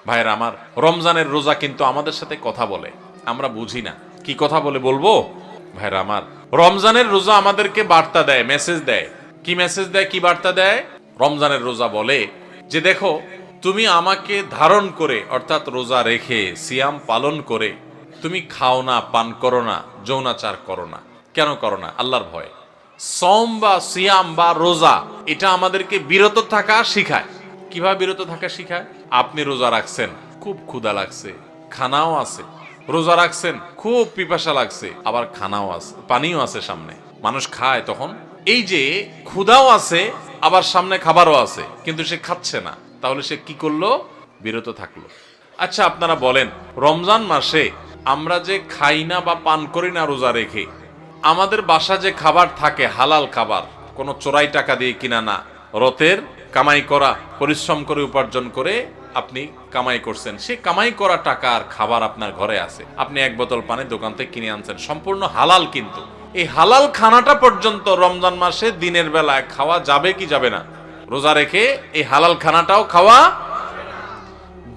ভাইরা আমার, রমজানের রোজা কিন্তু আমাদের সাথে কথা বলে, আমরা বুঝি না কি কথা বলে বলবো। ভাইরা আমার, রমজানের রোজা আমাদেরকে বার্তা দেয়, মেসেজ দেয়। কি মেসেজ দেয়, কি বার্তা দেয়? রমজানের রোজা বলে যে দেখো, তুমি আমাকে ধারণ করে অর্থাৎ রোজা রেখে সিয়াম পালন করে তুমি খাও না, পান করো না, যৌনাচার করো না। কেন করো না? আল্লাহর ভয়ে। সম বা সিয়াম বা রোজা এটা আমাদেরকে বিরত থাকা শিখায়। কিভাবে বিরত থাকা শিখায়? আপনি রোজা রাখছেন, খুব ক্ষুধা লাগছে, খানাও আছে। রোজা রাখছেন, খুব পিপাসা লাগছে, আবার খানাও আছে, পানিও আছে সামনে, মানুষ খায়। তখন এই যে ক্ষুধাও আছে, আবার সামনে খাবারও আছে, কিন্তু সে খাচ্ছে না, তাহলে সে কি করলো? বিরত থাকলো। আচ্ছা আপনারা বলেন, রমজান মাসে আমরা যে খাই না বা পান করি না রোজা রেখে, আমাদের বাসা যে খাবার থাকে হালাল খাবার, কোনো চোরাই টাকা দিয়ে কিনা না, রতের কামাই করা, পরিশ্রম করে উপার্জন করে আপনি কামাই করছেন, সে কামাই করা টাকার খাবার আপনার ঘরে আছে, আপনি এক বোতল পানি দোকান থেকে কিনে আনছেন, সম্পূর্ণ হালাল। কিন্তু এই হালাল খানাটা পর্যন্ত রমজান মাসে দিনের বেলায় খাওয়া যাবে কি যাবে না? রোজা রেখে এই হালাল খানাটাও খাওয়া।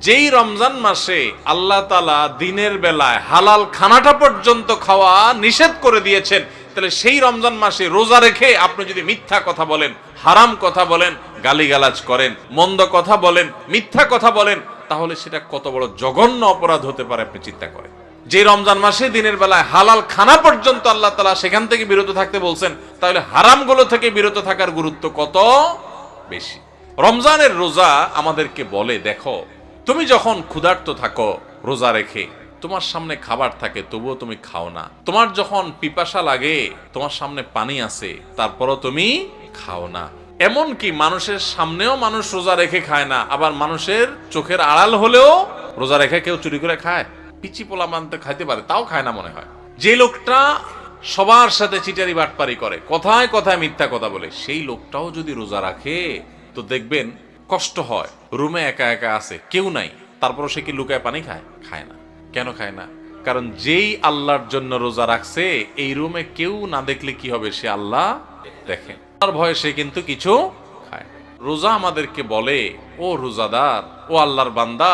যেই রমজান মাসে আল্লাহ তাআলা দিনের বেলায় হালাল খানাটা পর্যন্ত খাওয়া নিষেধ করে দিয়েছেন, তাহলে সেই রমজান মাসে রোজা রেখে আপনি যদি মিথ্যা কথা বলেন, হারাম কথা বলেন, গালিগালাজ করেন, মন্দ কথা বলেন, মিথ্যা কথা বলেন, তাহলে সেটা কত বড় জঘন্য অপরাধ হতে পারে আপনি চিন্তা করেন। যে রমজান মাসে দিনের বেলায় হালাল খানা পর্যন্ত আল্লাহ তাআলা সেখান থেকে বিরত থাকতে বলছেন, তাহলে হারামগুলো থেকে বিরত থাকার গুরুত্ব কত বেশি। রমজানের রোজা আমাদেরকে বলে, দেখো তুমি যখন ক্ষুধার্ত থাকো রোজা রেখে, তোমার সামনে খাবার থাকে তবুও তুমি খাও না, তোমার যখন পিপাসা লাগে তোমার সামনে পানি আছে তারপরও তুমি খাও না। এমনকি মানুষের সামনেও মানুষ রোজা রেখে খায় না, আবার মানুষের চোখের আড়াল হলেও রোজা রেখে কেউ চুরি করে খায়। পিচি পোলা মানতে খাইতে পারে, তাও খায় না মনে হয়। যে লোকটা সবার সাথে চিটারি বাটপারি করে, কথায় কথায় মিথ্যা কথা বলে, সেই লোকটাও যদি রোজা রাখে তো দেখবেন কষ্ট হয়। রুমে একা একা আছে, কেউ নাই, তারপরও সে কি লুকায় পানি খায়? খায় না। কেন খায় না? কারণ যেই আল্লাহর জন্য রোজা রাখছে, এই রুমে কেউ না দেখলে কি হবে? সে আল্লাহ দেখেন, তার ভয়ে সে কিন্তু কিছু খায়। রোজা আমাদেরকে বলে, ও রোজাদার, ও আল্লাহর বান্দা,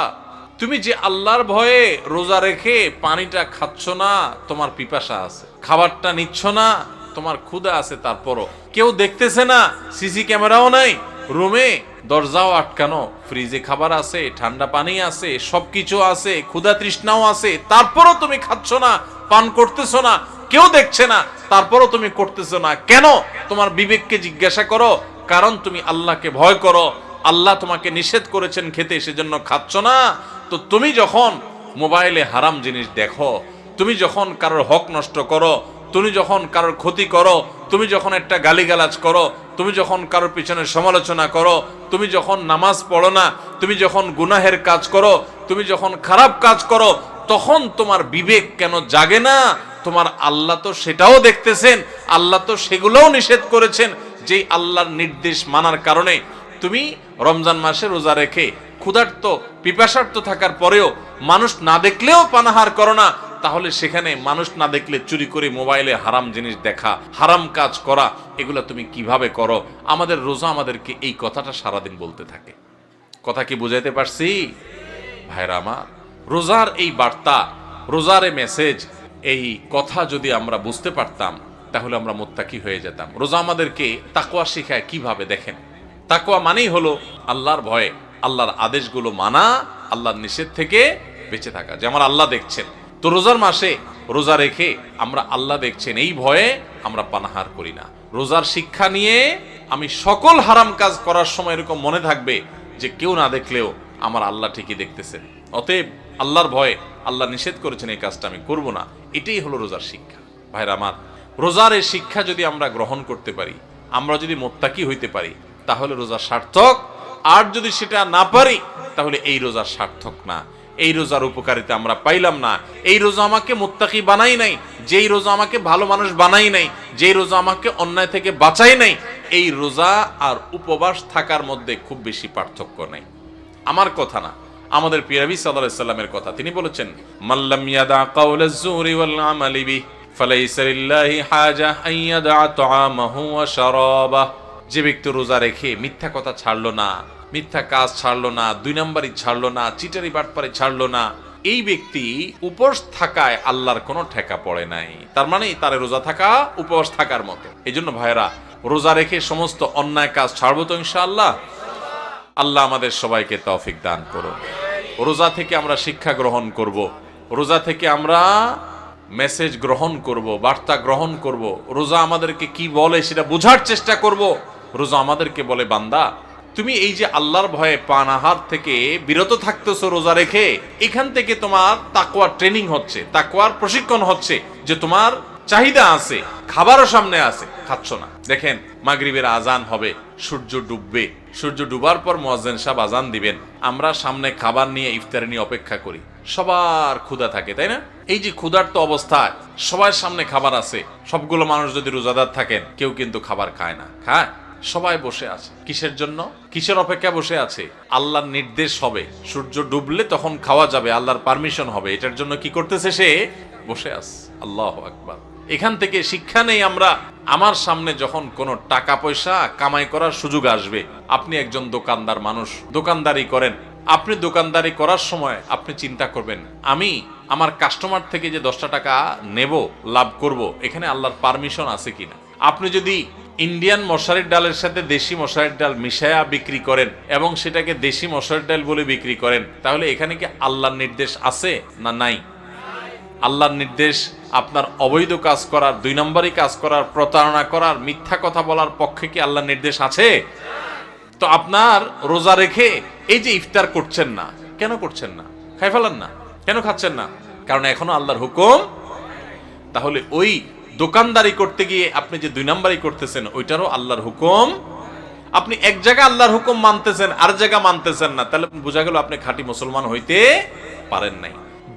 তুমি যে আল্লাহর ভয়ে রোজা রেখে পানিটা খাচ্ছ না, তোমার পিপাসা আছে, খাবারটা নিচ্ছ না, তোমার ক্ষুধা আছে, তারপরও কেউ দেখতেছে না, সিসি ক্যামেরাও নাই, রুমে দরজাও আটকানো, ফ্রিজে খাবার আছে, ঠান্ডা পানি আছে, সবকিছু আছে, ক্ষুধা তৃষ্ণাও আছে, তারপরও তুমি খাচ্ছ না, পান করতেছো না, কেউ দেখছে না, তারপরও তুমি করতেছো না কেন? তোমার বিবেককে জিজ্ঞাসা করো। কারণ তুমি আল্লাহকে ভয় করো, আল্লাহ তোমাকে নিষেধ করেছেন খেতে, সেজন্য খাচ্ছ না। তো তুমি যখন মোবাইলে হারাম জিনিস দেখো, তুমি যখন কারোর হক নষ্ট করো, তুমি যখন কারোর ক্ষতি করো, তুমি যখন একটা গালিগালাজ করো, তুমি যখন কারোর পিছনে সমালোচনা করো, তুমি যখন নামাজ পড়ো না, তুমি যখন গুনাহের কাজ করো, তুমি যখন খারাপ কাজ করো, তখন তোমার বিবেক কেন জাগে না? তোমার আল্লাহ তো সেটাও দেখতেছেন, আল্লাহ তো সেগুলোও নিষেধ করেছেন। যেই আল্লাহর নির্দেশ মানার কারণে তুমি রমজান মাসে রোজা রেখে ক্ষুধার্ত পিপাসার্ত থাকার পরেও মানুষ না দেখলেও পানাহার করো না, তাহলে সেখানে মানুষ না দেখলে চুরি করে মোবাইলে হারাম জিনিস দেখা, হারাম কাজ করা, এগুলা তুমি কিভাবে করো? আমাদের রোজা আমাদেরকে এই কথাটা সারাদিন বলতে থাকে। কথা কি বুঝাইতে পারছি ভাইরা আমার? রোজার এই বার্তা, রোজার এই মেসেজ, এই কথা যদি আমরা বুঝতে পারতাম তাহলে আমরা মুত্তাকি হয়ে যেতাম। রোজা আমাদেরকে তাকওয়া শেখায় কিভাবে, দেখেন। তাকওয়া মানেই হলো আল্লাহর ভয়ে, আল্লাহর আদেশগুলো মানা, আল্লাহর নিষেধ থেকে বেঁচে থাকা, যে আমার আল্লাহ দেখছেন। তো রোজার মাসে রোজা রেখে আমরা আল্লাহ দেখছেন এই ভয়ে আমরা পানাহার করি না। রোজার শিক্ষা নিয়ে আমি সকল হারাম কাজ করার সময় এরকম মনে থাকবে যে কেউ না দেখলেও আমার আল্লাহ ঠিকই দেখতেছেন, অতএব আল্লাহর ভয়ে আল্লাহ নিষেধ করেছেন এই কাজটা আমি করব না। এটাই হলো রোজার শিক্ষা। ভাইরা আমার, রোজার এই শিক্ষা যদি আমরা গ্রহণ করতে পারি, আমরা যদি মুত্তাকি হইতে পারি, তাহলে রোজা সার্থক। আর যদি সেটা না পারি তাহলে এই রোজা সার্থক না, এই রোজার উপকারিতা আমরা পাইলাম না। এই রোজা আমাকে মুত্তাকি বানাই নাই, যেই রোজা আমাকে ভালো মানুষ বানাই নাই, যেই রোজা আমাকে অন্যায় থেকে বাঁচাই নাই, এই রোজা আর উপবাস থাকার মধ্যে খুব বেশি পার্থক্য নাই। আমার কথা না, আমাদের প্রিয় নবী সাল্লাল্লাহু আলাইহি সাল্লামের কথা। তিনি বলেছেন, মাল্লাম ইয়াদা কাওলাজ যুরি ওয়াল আমালি বিহি ফালাইসা লিল্লাহি হাজা আন ইয়াদা তাআমাহু ওয়া শারাবাহু। যে ব্যক্তি রোজা রেখে মিথ্যা কথা ছাড়লো না, মিথ্যা কাজ ছাড়লো না, 2 নম্বরই ছাড়লো না, চিটারি বাটপারি ছাড়লো না, এই ব্যক্তি উপোস থাকায় আল্লাহর কোনো ঠেকা পড়ে নাই। তার মানে তার রোজা থাকা উপোস থাকার মতো। এই জন্য ভাইরা, রোজা রেখে সমস্ত অন্যায় কাজ ছাড়বো তো ইনশাআল্লাহ। আল্লাহ আমাদের সবাইকে তৌফিক দান করুন। রোজা থেকে আমরা শিক্ষা গ্রহণ করব, রোজা থেকে আমরা মেসেজ গ্রহণ করব, বার্তা গ্রহণ করব। রোজা আমাদেরকে কি বলে সেটা বোঝার চেষ্টা করব। রোজা আমাদেরকে বলে, বান্দা তুমি এই যে আল্লাহর ভয়ে পান আহার থেকে বিরত থাকতেছো রোজা রেখে, এখান থেকে তোমার তাকওয়ার ট্রেনিং হচ্ছে, তাকওয়ার প্রশিক্ষণ হচ্ছে, যে তোমার চাহিদা আছে, খাবারও সামনে আছে, খাচ্ছ না। দেখেন, মাগরিবের আজান হবে, সূর্য ডুববে, সূর্য ডুবার পর মুয়াজ্জিন সাহেব আজান দিবেন, আমরা সামনে খাবার নিয়ে, ইফতার নিয়ে অপেক্ষা করি। সবার ক্ষুধা থাকে, তাই না? এই যে ক্ষুধার্ত অবস্থায় সবার সামনে খাবার আছে, সবগুলো মানুষ যদি রোজাদার থাকেন, কেউ কিন্তু খাবার খায় না, খায়? সবাই বসে আছে। কিসের জন্য? কিসের অপেক্ষা বসে আছে? আল্লাহর নির্দেশ হবে, সূর্য ডুবলে তখন খাওয়া যাবে, আল্লাহর পারমিশন হবে, এটার জন্য কি করতেছে? সে বসে আছে। আল্লাহু আকবার। এখান থেকে শিক্ষা নেই আমরা, আমার সামনে যখন কোনো টাকা পয়সা কামাই করার সুযোগ আসবে, আপনি একজন দোকানদার মানুষ, দোকানদারি করেন, আপনি দোকানদারি করার সময় আপনি চিন্তা করবেন, আমি আমার কাস্টমার থেকে যে 10টা টাকা নেব, লাভ করব, এখানে আল্লাহর পারমিশন আছে কিনা। আপনি যদি ইন্ডিয়ান মশারির ডালের সাথে দেশি মশারির ডাল মিশায়া বিক্রি করেন এবং সেটাকে দেশি মশারির ডাল বলে বিক্রি করেন, তাহলে এখানে কি আল্লাহর নির্দেশ আছে না নাই? আল্লাহর নির্দেশ আপনার অবৈধ কাজ করার, 2 নম্বরই কাজ করার, প্রতারণা করার, মিথ্যা কথা বলার পক্ষে কি আল্লাহর নির্দেশ আছে? তো আপনার রোজা রেখে এই যে ইফতার করছেন না, কেন করছেন না? খাই ফেলেন না, কেন খাচ্ছেন না? কারণ এখনো আল্লাহর হুকুম। তাহলে ওই দোকানদারি করতে গিয়ে আপনি যে 2 নম্বরই করতেছেন, ওইটারও আল্লাহর হুকুম। আপনি এক জায়গা আল্লাহর হুকুম মানতেছেন, আর জায়গা মানতেছেন না, তাহলে বোঝা গেল আপনি খাঁটি মুসলমান হইতে পারেন নাই।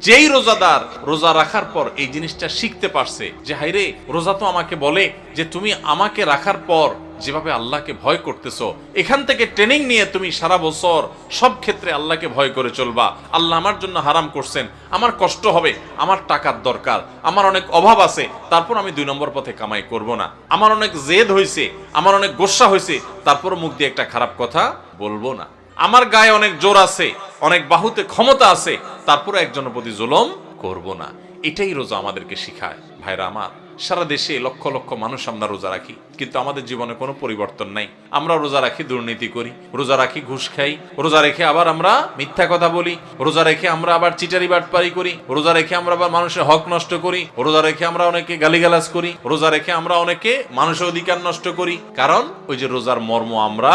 যেই রোজাদার রোজা রাখার পর এই জিনিসটা শিখতে পারছে যে হাইরে, রোজা তো আমাকে বলে যে তুমি আমাকে রাখার পর যেভাবে আল্লাহকে ভয় করতেছো, এখান থেকে ট্রেনিং নিয়ে তুমি সারা বছর সব ক্ষেত্রে আল্লাহকে ভয় করে চলবা। আল্লাহ আমার জন্য হারাম করছেন, আমার কষ্ট হবে, আমার টাকার দরকার, আমার অনেক অভাব আছে, তারপর আমি 2 নম্বর পথে কামাই করব না। আমার অনেক জেদ হয়েছে, আমার অনেক গোসা হয়েছে, তারপর মুখ দিয়ে একটা খারাপ কথা বলবো না। আমার গায়ে অনেক জোর আছে, অনেক বাহুতে ক্ষমতা আছে, তারপরে একজনের প্রতি জুলুম করব না। এটাই রোজা আমাদেরকে শিখায়। ভাইরা আমার, সারা দেশে লক্ষ লক্ষ মানুষ আমরা রোজা রাখি, কিন্তু আমাদের জীবনে কোনো পরিবর্তন নাই। আমরা রোজা রাখি, দুর্নীতি করি, রোজা রাখি, ঘুষ খাই, রোজা রেখে আবার আমরা মিথ্যা কথা বলি, রোজা রেখে আমরা আবার চিটারি বাটপারি করি, রোজা রেখে আমরা আবার মানুষের হক নষ্ট করি, রোজা রেখে আমরা অনেকে গালিগালাজ করি, রোজা রেখে আমরা অনেকে মানুষের অধিকার নষ্ট করি। কারণ ওই যে রোজার মর্ম আমরা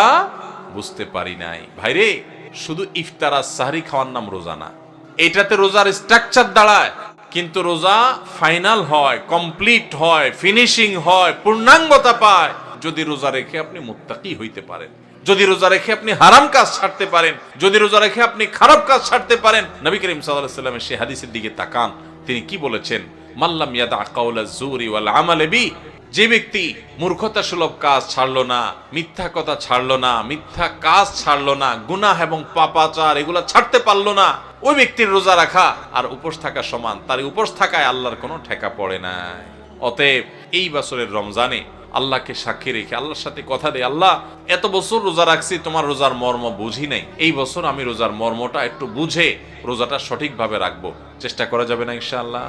বুঝতে পারি নাই। ভাইরে, শুধু ইফতার আর সাহরি খাওয়ার নাম রোজা না, এটাতে রোজার স্ট্রাকচার দাঁড়ায়, কিন্তু রোজা ফাইনাল হয়, কমপ্লিট হয়, ফিনিশিং হয়, পূর্ণাঙ্গতা পায় যদি রোজা রেখে আপনি মুত্তাকি হইতে পারেন, যদি রোজা রেখে আপনি হারাম কাজ ছাড়তে পারেন, যদি রোজা রেখে আপনি খারাপ কাজ ছাড়তে পারেন। নবী করিম সাল্লাল্লাহু আলাইহি ওয়াসাল্লামের সেই হাদিসের দিকে তাকান, তিনি কি বলেছেন? মাল্লাম ইয়াদা কাওলাজ জুরি ওয়াল আমাল বি, যে ব্যক্তি মূর্খতা সুলভ কাজ ছাড়লো না, মিথ্যা কথা ছাড়লো না, মিথ্যা কাজ ছাড়লো না, গুনাহ এবং পাপাচার এগুলা ছাড়তে পারলো না, ওই ব্যক্তির রোজা রাখা আর উপোস থাকা সমান। তার উপোস থাকায় আল্লাহর কোনো ঠেকা পড়ে নাই। অতএব এই বছরের রমজানে আল্লাহকে সাক্ষী রেখে আল্লাহর সাথে কথা দেয়, আল্লাহ এত বছর রোজা রাখছি, তোমার রোজার মর্ম বুঝি নাই, এই বছর আমি রোজার মর্মটা একটু বুঝে রোজাটা সঠিকভাবে রাখবো। চেষ্টা করা যাবে না ইনশাআল্লাহ?